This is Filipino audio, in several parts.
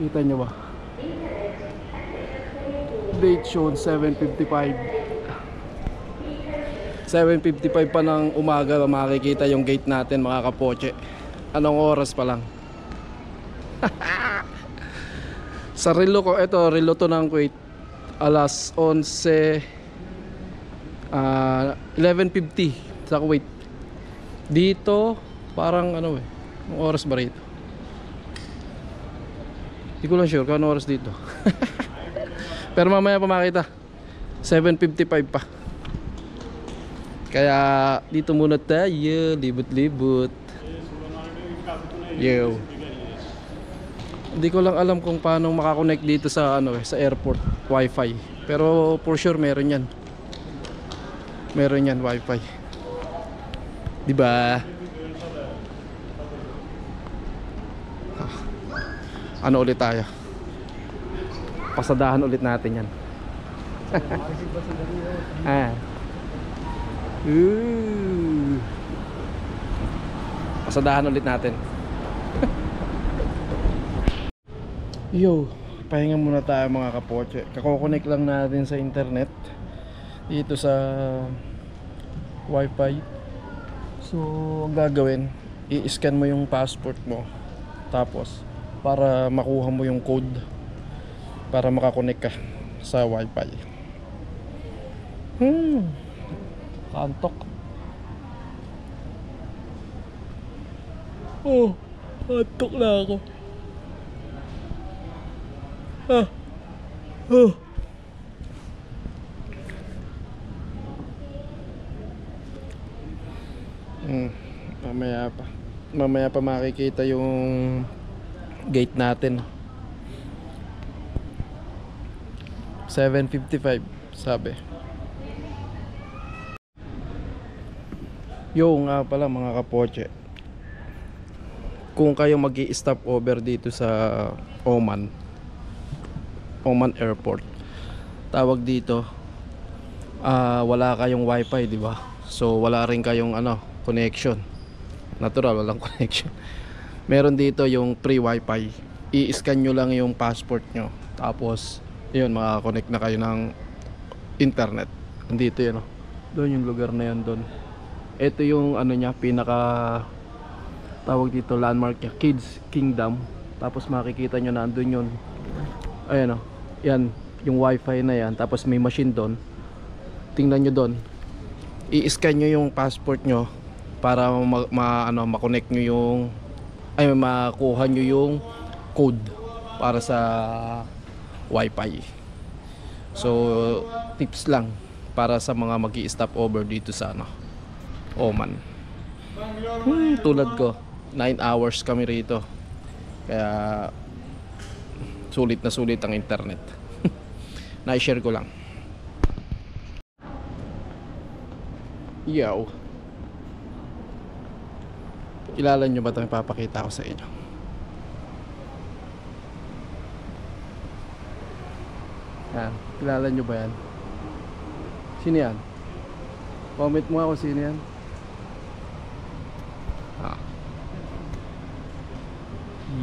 Kita nyo ba? Date shown 7:55. 7:55 pa ng umaga makikita yung gate natin mga kapoche. Anong oras pa lang? Sa relo ko, ito relo to ng Kuwait. Alas 11 11:50 sa Kuwait. Dito parang ano eh, ang oras ba rito? Hindi ko lang sure kung anong oras dito. Pero mamaya pa makita. 7:55 pa. Kaya dito muna tayo, libot-libot. Yo. Hindi ko lang alam kung paano makakonect dito sa ano sa airport wifi. Pero for sure meron 'yan. Meron 'yan wifi. 'Di ba? Ano ulit tayo? Pasadahan ulit natin 'yan. Pasadahan ulit natin. Yo, pahinga muna tayo mga kapoche. Kako-connect lang natin sa internet dito sa wifi. So, ang gagawin, i-scan mo yung passport mo. Tapos, para makuha mo yung code para makakonect ka sa wifi. Kantok. Oh, kantok na ako. Mamaya pa makikita yung gate natin. 7:55 sabi. Yo nga pala mga kapoche, kung kayo mag-i-stop over dito sa Oman Airport, tawag dito, wala kayong wifi, di ba? So wala rin kayong connection. Natural, walang connection. Meron dito yung free wifi. I-scan nyo lang yung passport nyo, tapos yun, makakonect na kayo ng internet. Andito yun, doon yung lugar na yun doon. Ito yung niya, pinaka tawag dito landmark niya, Kids Kingdom. Tapos makikita nyo na andun yun. Ayan yan yung wifi na yan. Tapos may machine doon. Tingnan nyo doon. I-scan nyo yung passport nyo para makonect nyo yung makuha nyo yung code para sa wifi. So tips lang para sa mga magi-stop over dito sa Oman. Tulad ko, 9 hours kami rito. Kaya sulit na sulit ang internet. Na-share ko lang. Yo. Kilala nyo ba ito? Ipapakita ko sa inyo. Yan. Kilala nyo ba yan? Sino yan? Comment mo ako sino yan.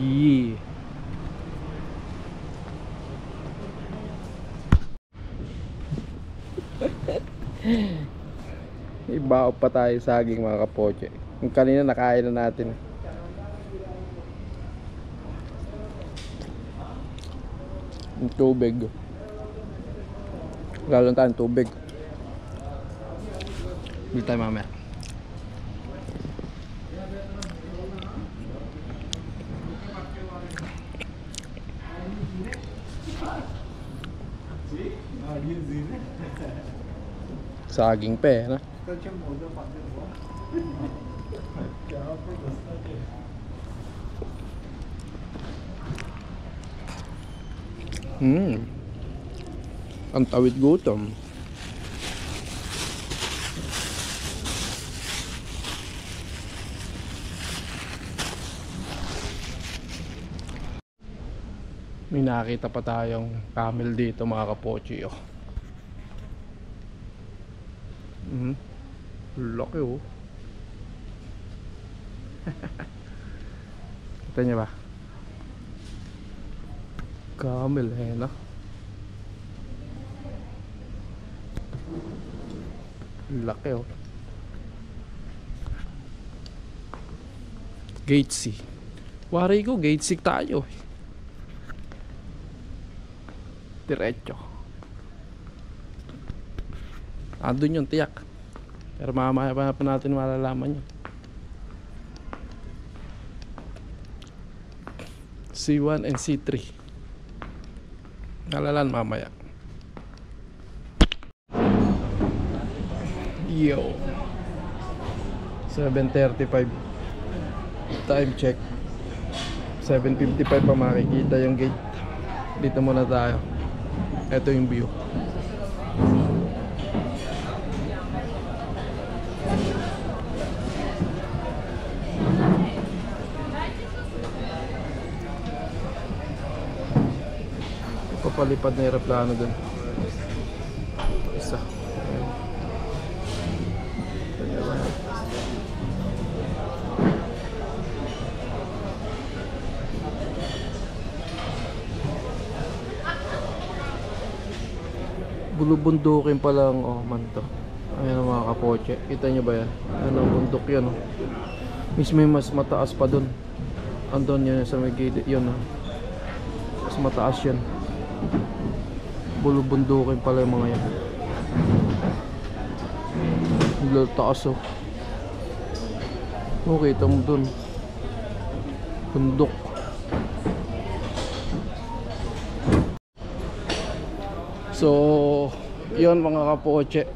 Yeah. Ibaw pa tayo saging mga kapoche. Yung kanina nakain na natin. Yung tubig. Lalo tayong tubig. Bili tayo mamaya. Saging pa eh, ang tawid gutom. May nakita pa tayong camel dito mga kapochi. Laki Kita niyo ba? Camel eh, no? Laki oh. Gate C. Wari ko, gate C tayo. Diretso. Andun yung tiyak. Pero mamaya pa natin malalaman yun. C1 and C3. Nalalan mamaya. Yo. 7:35. Time check. 7:55 pa makikita yung gate. Dito muna tayo. Ito yung view. Papalipad na aeroplano dun. Isa. Bulubundukin pa lang oh man to. Ayan ang mga kapoche. Kita nyo ba yan? Ayan ang bundok yan oh. Mismo mas mataas pa dun. Andun yun sa may gilid yun oh. Mas mataas yan. Bulubundukin pala yung mga yan. Ang taas oh. Oh, kita mo dun. Bundok. So, yun mga kapoche.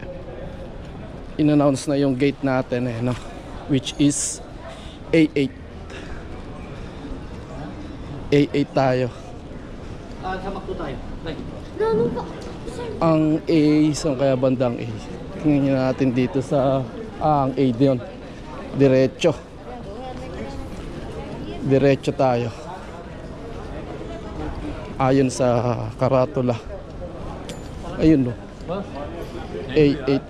In-announce na yung gate natin eh, no? Which is A8. A8 tayo. Samak po tayo. Ang A, saan kaya bandang A? Tingnan natin dito sa ang A diyon. Diretso. Diretso tayo. Ayon sa karatula. Ayun no. A8.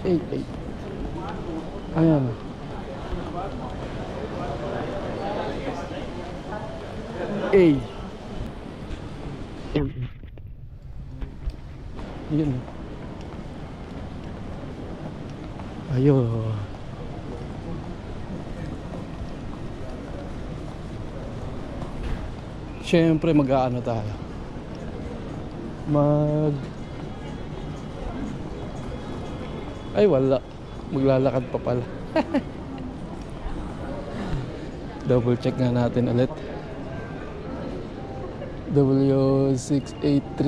A8. Ayan. A. Yun. Ayun. Siyempre mag-aano tayo. Ay wala. Maglalakad pa pala. Double check nga natin ulit. W683.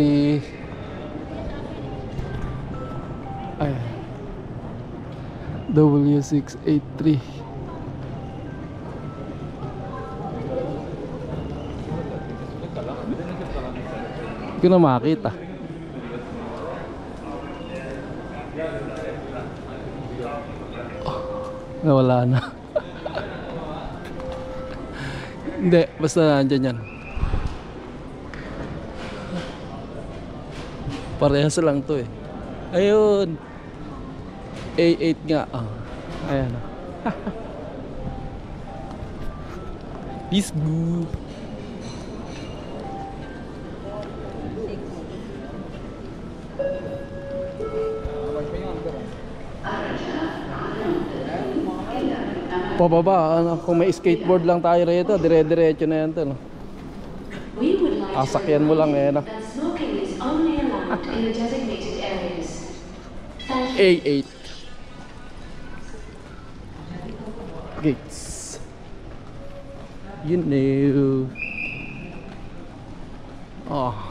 Ay. W683. Hindi ko na makita. Nawala na. Hindi, basta nandyan yan. Parehas lang to eh. Ayun. A8 nga. Oh. Ayan. Peace boo. Pababa, ano, kung may skateboard lang tayo rito, dire-diretso na yan to, no? Asakyan mo lang eh, no? A8 gates. You know. Oh.